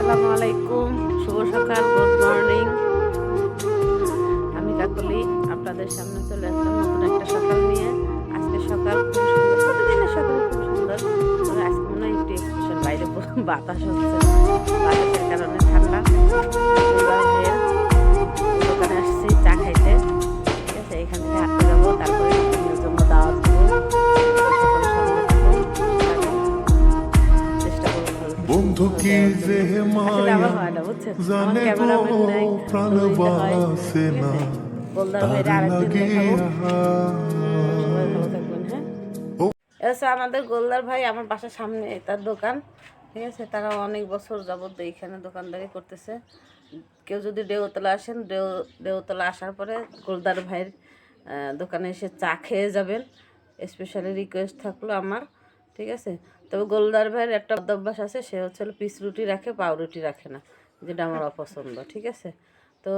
আসসালামু আলাইকুম, শুভ সকাল, গুড মর্নিং। আমি কাকলি আপনাদের সামনে চলে আসলাম নতুন একটা সকাল নিয়ে। আজকে সকাল খুব সুন্দর, প্রতিদিনের সকাল খুব সুন্দর, তবে আজকে মনে হয় একটু স্পেশাল। বাইরে বাতাস হচ্ছে, বাতাসের কারণে ঠান্ডা। ভাইয়ের দোকানে আসছি চা খাইতে, ঠিক আছে। এখান থেকে হাঁটতে যাবো, তারপরে টিফিনের জন্য দাওয়াত দেবো। সকল সঙ্গে থাকুন, চেষ্টা করবো ভালো বন্ধু কি যে আসলে আমার মায়া হয় না, বুঝছেন, আমার জানে গো ক্যামেরাম্যান নাই, প্রাণ তো দিতে হয়, বাসে ঠিক না আছে। গোলদার তার ভাইরা আরেকদিন দেখাবো। লাগিয়া সবাই ভালো থাকবেন, হ্যাঁ। ও এসে আমাদের গোলদার ভাই আমার বাসার সামনে তার দোকান, ঠিক আছে। তারা অনেক বছর যাবত এইখানে দোকানদারি করতেছে। কেউ যদি ডেউতলা আসেন, ডেউতলা আসার পরে গোলদার ভাইয়ের দোকানে এসে চা খেয়ে যাবেন। স্পেশালি রিকোয়েস্ট থাকলো আমার, ঠিক আছে। তবে গোলদার ভাইয়ের একটা অভ্যাস আছে, সে হচ্ছে পিস রুটি রাখে, পাউরুটি রাখে না, যেটা আমার অপছন্দ, ঠিক আছে। তো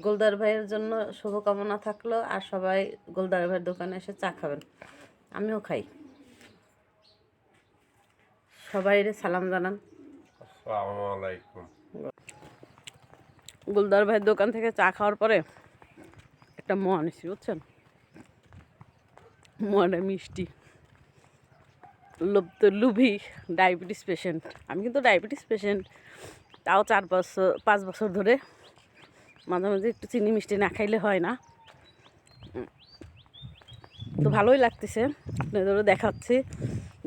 গোলদার ভাইয়ের জন্য শুভকামনা থাকলো, আর সবাই গোলদার ভাইয়ের দোকানে এসে চা খাবেন, আমিও খাই। সবাই সালাম জানান। আসসালামু আলাইকুম। গোলদার ভাইয়ের দোকান থেকে চা খাওয়ার পরে একটা মোয়া নিচ্ছি, বুঝছেন। মোয়াটা মিষ্টি, লোভ তো লুভি, ডায়াবেটিস পেশেন্ট। আমি কিন্তু ডায়াবেটিস পেশেন্ট, তাও 5 বছর ধরে মাঝে মাঝে একটু চিনি মিষ্টি না খাইলে হয় না। তো ভালোই লাগতেছে, আপনাদেরও দেখাচ্ছি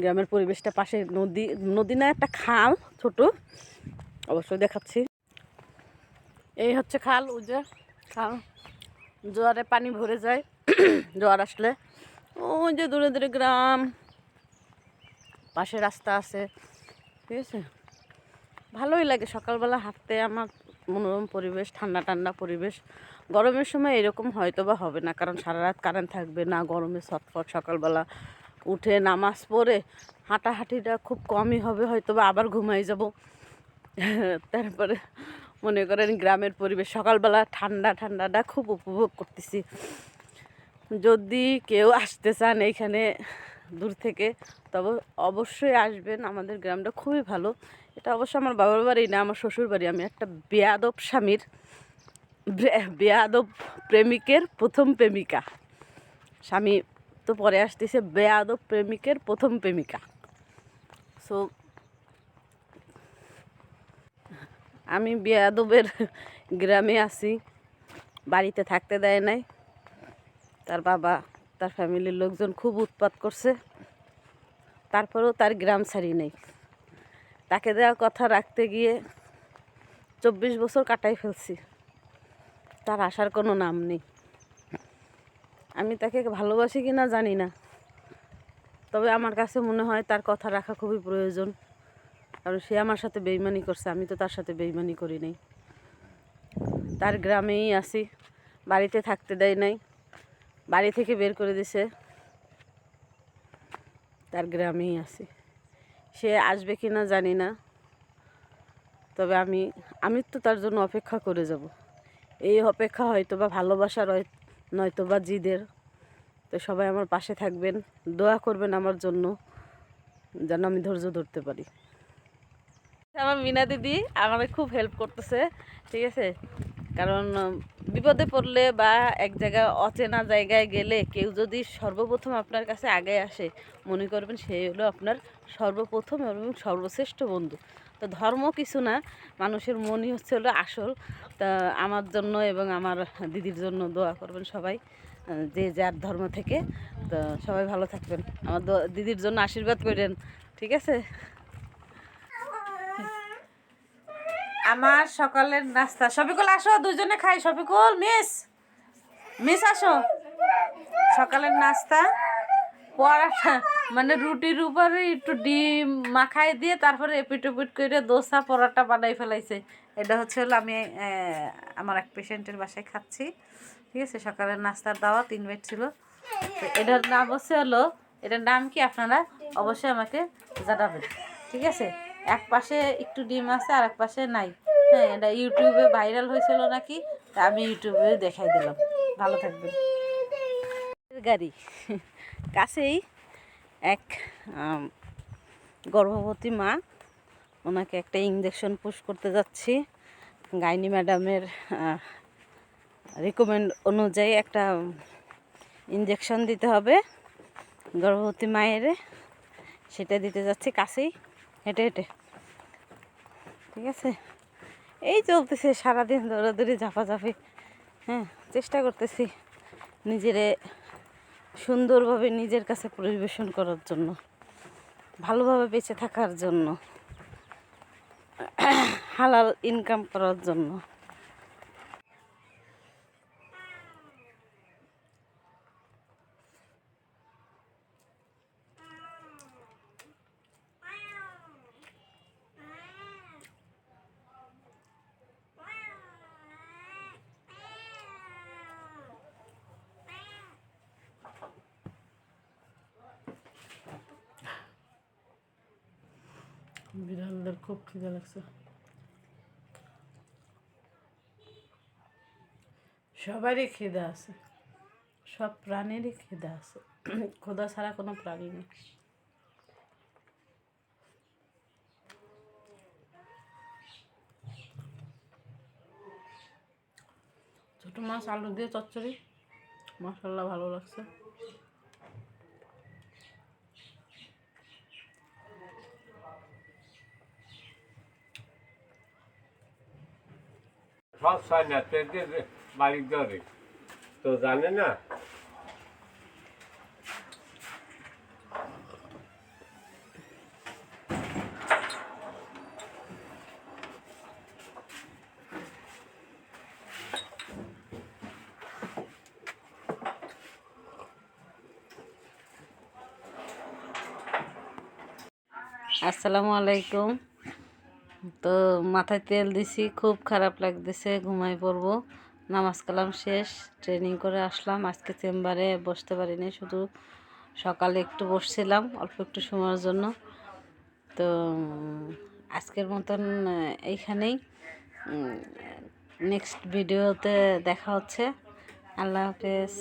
গ্রামের পরিবেশটা। পাশে নদী, নদী না, একটা খাল ছোট, অবশ্যই দেখাচ্ছি। এই হচ্ছে খাল, ওই যে খাল, জোয়ারে পানি ভরে যায় জোয়ার আসলে। ওই যে দূরে দূরে গ্রাম, পাশে রাস্তা আছে, ঠিক আছে। ভালোই লাগে সকালবেলা হাঁটতে, আমার মনোরম পরিবেশ, ঠান্ডা ঠান্ডা পরিবেশ। গরমের সময় এরকম হয়তো বা হবে না, কারণ সারা রাত কারেন্ট থাকবে না, গরমে ছটফট। সকালবেলা উঠে নামাজ পড়ে হাঁটাহাঁটিটা খুব কমই হবে, হয়তো বা আবার ঘুমাই যাব। তারপরে মনে করেন গ্রামের পরিবেশ, সকালবেলা ঠান্ডা ঠান্ডাটা খুব উপভোগ করতেছি। যদি কেউ আসতে চান এইখানে দূর থেকে, তবে অবশ্যই আসবেন। আমাদের গ্রামটা খুবই ভালো। এটা অবশ্য আমার বাবার বাড়ি না, আমার শ্বশুর বাড়ি। আমি একটা বেয়াদব স্বামীর, বেয়াদব প্রেমিকের প্রথম প্রেমিকা। স্বামী তো পরে আসতেছে, বেয়াদব প্রেমিকের প্রথম প্রেমিকা। সো আমি বেয়াদবের গ্রামে আছি, বাড়িতে থাকতে দেয় নাই। তার বাবা, তার ফ্যামিলির লোকজন খুব উৎপাত করছে, তারপরেও তার গ্রাম ছাড়ি নেই। তাকে দেওয়া কথা রাখতে গিয়ে 24 বছর কাটাই ফেলছি, তার আসার কোনো নাম নেই। আমি তাকে ভালোবাসি কি না জানি না, তবে আমার কাছে মনে হয় তার কথা রাখা খুবই প্রয়োজন, কারণ সে আমার সাথে বেইমানি করছে, আমি তো তার সাথে বেইমানি করি নাই। তার গ্রামেই আছি, বাড়িতে থাকতে দেয় নাই, বাড়ি থেকে বের করে দিছে। তার গ্রামেই আছি, সে আসবে কি না জানি না, তবে আমি তো তার জন্য অপেক্ষা করে যাব। এই অপেক্ষা হয়তো বা ভালোবাসার, নয়তো বা জিদের। তো সবাই আমার পাশে থাকবেন, দোয়া করবেন আমার জন্য, যেন আমি ধৈর্য ধরতে পারি। আমার মিনা দিদি আমাকে খুব হেল্প করতেছে, ঠিক আছে। কারণ বিপদে পড়লে বা এক জায়গায় অচেনা জায়গায় গেলে কেউ যদি সর্বপ্রথম আপনার কাছে আগে আসে, মনে করবেন সে হলো আপনার সর্বপ্রথম এবং সর্বশ্রেষ্ঠ বন্ধু। তো ধর্ম কিছু না, মানুষের মনই হলো আসল। তা আমার জন্য এবং আমার দিদির জন্য দোয়া করবেন সবাই, যে যার ধর্ম থেকে। তো সবাই ভালো থাকবেন, আমার দিদির জন্য আশীর্বাদ করেন, ঠিক আছে। আমার সকালের নাস্তা, শফিকুল আসো, দুজনে খাই। শফিকুল, মিস আসো। সকালের নাস্তা পরাঠা, মানে রুটির উপরে একটু ডিম মাখাই দিয়ে তারপরে এপিট ওপিট করে দোসা পরোটা বানাই ফেলাইছে। এটা হলো আমি আমার এক পেশেন্টের বাসায় খাচ্ছি, ঠিক আছে। সকালের নাস্তার দাওয়াত ইনভাইট ছিল। তো এটার নাম এটার নাম কি আপনারা অবশ্যই আমাকে জানাবেন, ঠিক আছে। এক পাশে একটু ডিম আছে আর এক পাশে নাই। হ্যাঁ, এটা ইউটিউবে ভাইরাল হয়েছিল নাকি, তা আমি ইউটিউবে দেখাই দিলাম। ভালো থাকবেন। গাড়ি কাছেই এক গর্ভবতী মা ওনাকে একটা ইঞ্জেকশন পুশ করতে যাচ্ছি। গাইনি ম্যাডামের রিকমেন্ড অনুযায়ী একটা ইঞ্জেকশন দিতে হবে গর্ভবতী মায়ের, সেটা দিতে যাচ্ছি কাছেই, হেঁটে হেঁটে। ঠিক আছে, এই চলতেছে সারাদিন দৌড়াদৌড়ি ঝাপাঝাপি। হ্যাঁ, চেষ্টা করতেছি নিজেরে সুন্দরভাবে নিজের কাছে পরিবেশন করার জন্য, ভালোভাবে বেঁচে থাকার জন্য, হালাল ইনকাম করার জন্য। বিড়ালদের খুব খিদে লাগছে, সবারই খিদে আছে, সব প্রাণীরই খিদে আছে, ক্ষুধা ছাড়া কোনো প্রাণী নেই। ছোটো মাছ আলু দিয়ে চচ্চড়ি, মাশাআল্লাহ ভালো লাগছে। সব ছয় না বাড়ির ধরে তো জানে না। আসসালামু আলাইকুম। তো মাথায় তেল দিছি, খুব খারাপ লাগতেছে, ঘুমাই পড়বো। নামাজ কালাম শেষ, ট্রেনিং করে আসলাম। আজকে চেম্বারে বসতে পারিনি, শুধু সকালে একটু বসছিলাম অল্প একটু সময়ের জন্য। তো আজকের মতন এইখানেই, নেক্সট ভিডিওতে দেখা হচ্ছে। আল্লাহ হাফেজ।